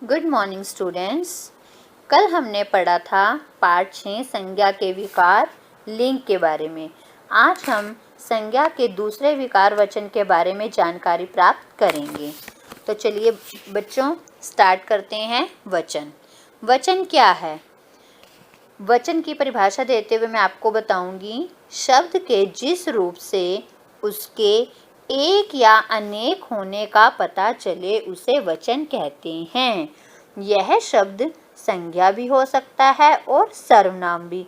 Good morning students. कल हमने पढ़ा था पाठ 6 संज्ञा के विकार लिंग के बारे में। आज हम संज्ञा के दूसरे विकार वचन के बारे में जानकारी प्राप्त करेंगे। तो चलिए बच्चों स्टार्ट करते हैं। वचन क्या है? वचन की परिभाषा देते हुए मैं आपको बताऊंगी, शब्द के जिस रूप से उसके एक या अनेक होने का पता चले उसे वचन कहते हैं। यह शब्द संज्ञा भी हो सकता है और सर्वनाम भी।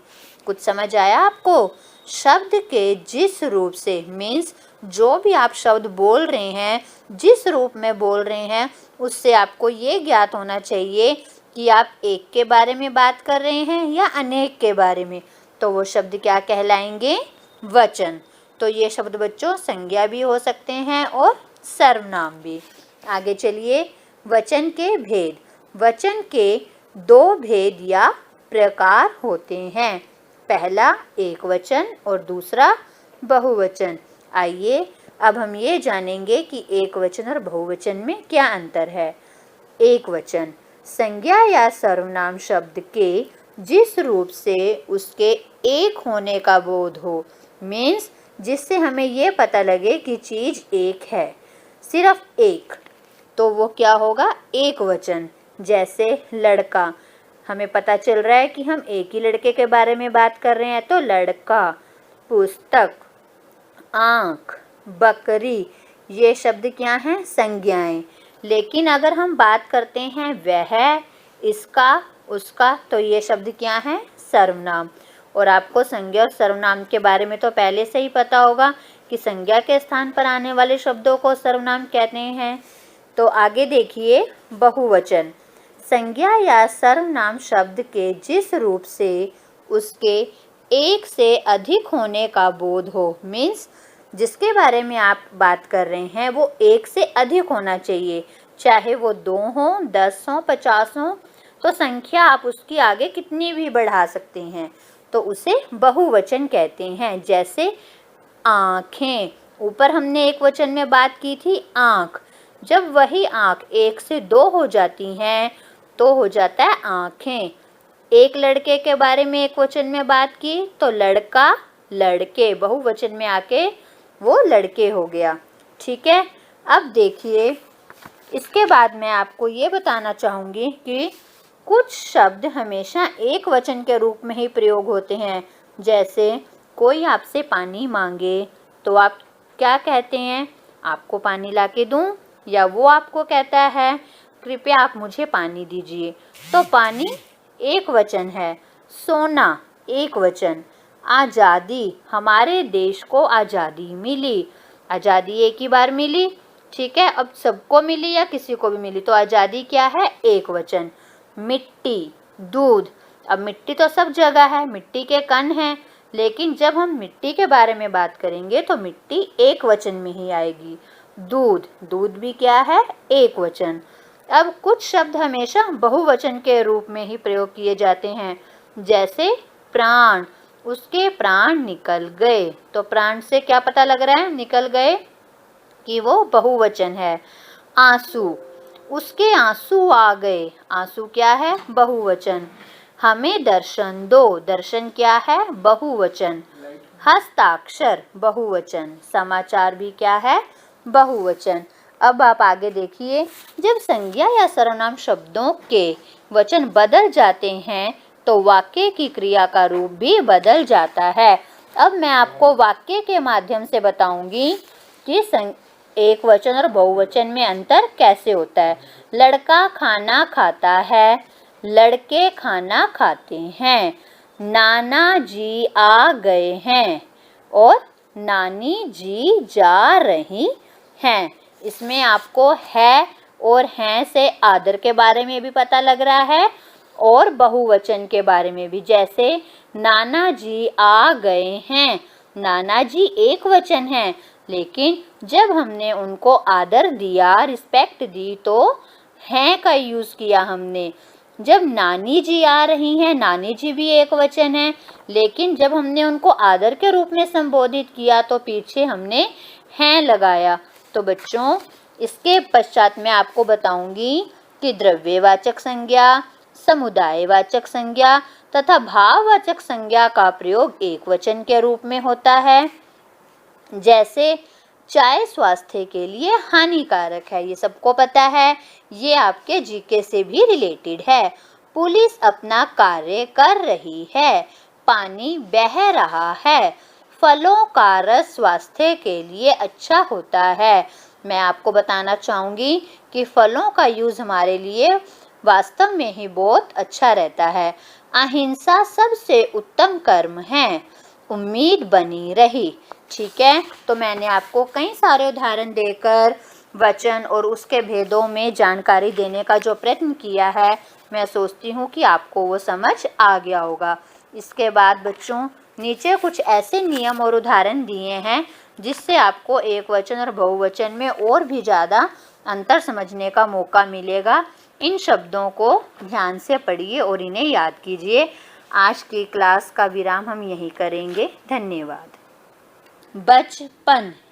कुछ समझ आया आपको? शब्द के जिस रूप से मीन्स जो भी आप शब्द बोल रहे हैं, जिस रूप में बोल रहे हैं, उससे आपको ये ज्ञात होना चाहिए कि आप एक के बारे में बात कर रहे हैं या अनेक के बारे में। तो वो शब्द क्या कहलाएंगे? वचन। तो ये शब्द बच्चों संज्ञा भी हो सकते हैं और सर्वनाम भी। आगे चलिए, वचन के भेद। वचन के दो भेद या प्रकार होते हैं। पहला एक वचन और दूसरा बहुवचन। आइए अब हम ये जानेंगे कि एक वचन और बहुवचन में क्या अंतर है। एक वचन संज्ञा या सर्वनाम शब्द के जिस रूप से उसके एक होने का बोध हो, मीन्स जिससे हमें ये पता लगे कि चीज़ एक है, सिर्फ एक, तो वो क्या होगा? एक वचन। जैसे लड़का, हमें पता चल रहा है कि हम एक ही लड़के के बारे में बात कर रहे हैं, तो लड़का। पुस्तक, आँख, बकरी, ये शब्द क्या हैं? संज्ञाएं। लेकिन अगर हम बात करते हैं वह, इसका, उसका, तो ये शब्द क्या हैं? सर्वनाम। और आपको संज्ञा और सर्वनाम के बारे में तो पहले से ही पता होगा कि संज्ञा के स्थान पर आने वाले शब्दों को सर्वनाम कहते हैं। तो आगे देखिए, बहुवचन संज्ञा या सर्वनाम शब्द के जिस रूप से उसके एक से अधिक होने का बोध हो, मीन्स जिसके बारे में आप बात कर रहे हैं वो एक से अधिक होना चाहिए, चाहे वो 2 हो, 10 हो, 50 हो, तो संख्या आप उसकी आगे कितनी भी बढ़ा सकते हैं, तो उसे बहुवचन कहते हैं। जैसे आँखें, ऊपर हमने एक वचन में बात की थी आँख। जब वही आँख 1 से 2 हो जाती हैं तो हो जाता है आँखें। एक लड़के के बारे में एक वचन में बात की तो लड़का, लड़के, बहुवचन में आके वो लड़के हो गया। ठीक है। अब देखिए, इसके बाद मैं आपको ये बताना चाहूँगी कि कुछ शब्द हमेशा एक वचन के रूप में ही प्रयोग होते हैं। जैसे कोई आपसे पानी मांगे तो आप क्या कहते हैं? आपको पानी ला के दूँ? या वो आपको कहता है कृपया आप मुझे पानी दीजिए। तो पानी एक वचन है। सोना एक वचन। आज़ादी, हमारे देश को आज़ादी मिली। आज़ादी एक ही बार मिली, ठीक है। अब सबको मिली या किसी को भी मिली, तो आज़ादी क्या है? एक वचन। मिट्टी, दूध, अब मिट्टी तो सब जगह है, मिट्टी के कण हैं, लेकिन जब हम मिट्टी के बारे में बात करेंगे तो मिट्टी एक वचन में ही आएगी। दूध, दूध भी क्या है? एक वचन। अब कुछ शब्द हमेशा बहुवचन के रूप में ही प्रयोग किए जाते हैं। जैसे प्राण, उसके प्राण निकल गए, तो प्राण से क्या पता लग रहा है? निकल गए, कि वो बहुवचन है। आंसू, उसके आंसू आ गए, आंसू क्या है? बहुवचन। हमें दर्शन दो, दर्शन क्या है? बहुवचन। हस्ताक्षर, बहुवचन। समाचार भी क्या है? बहुवचन। अब आप आगे देखिए, जब संज्ञा या सर्वनाम शब्दों के वचन बदल जाते हैं तो वाक्य की क्रिया का रूप भी बदल जाता है। अब मैं आपको वाक्य के माध्यम से बताऊंगी कि एक वचन और बहुवचन में अंतर कैसे होता है। लड़का खाना खाता है, लड़के खाना खाते हैं। नाना जी आ गए हैं और नानी जी जा रही हैं। इसमें आपको है और हैं से आदर के बारे में भी पता लग रहा है और बहुवचन के बारे में भी। जैसे नाना जी आ गए हैं, नाना जी एक वचन है, लेकिन जब हमने उनको आदर दिया, रिस्पेक्ट दी, तो हैं का यूज़ किया हमने। जब नानी जी आ रही हैं, नानी जी भी एक वचन है, लेकिन जब हमने उनको आदर के रूप में संबोधित किया तो पीछे हमने हैं लगाया। तो बच्चों, इसके पश्चात मैं आपको बताऊंगी कि द्रव्यवाचक संज्ञा, समुदायवाचक संज्ञा तथा भाववाचक संज्ञा का प्रयोग एकवचन के रूप में होता है। जैसे चाय स्वास्थ्य के लिए हानिकारक है, ये सबको पता है, ये आपके जीके से भी रिलेटेड है। पुलिस अपना कार्य कर रही है, पानी बह रहा है, फलों का रस स्वास्थ्य के लिए अच्छा होता है। मैं आपको बताना चाहूँगी कि फलों का यूज़ हमारे लिए वास्तव में ही बहुत अच्छा रहता है। अहिंसा सबसे उत्तम कर्म है, उम्मीद बनी रही। ठीक है, तो मैंने आपको कई सारे उदाहरण देकर वचन और उसके भेदों में जानकारी देने का जो प्रयत्न किया है, मैं सोचती हूँ कि आपको वो समझ आ गया होगा। इसके बाद बच्चों नीचे कुछ ऐसे नियम और उदाहरण दिए हैं जिससे आपको एक वचन और बहुवचन में और भी ज़्यादा अंतर समझने का मौका मिलेगा। इन शब्दों को ध्यान से पढ़िए और इन्हें याद कीजिए। आज की क्लास का विराम हम यहीं करेंगे। धन्यवाद। बचपन।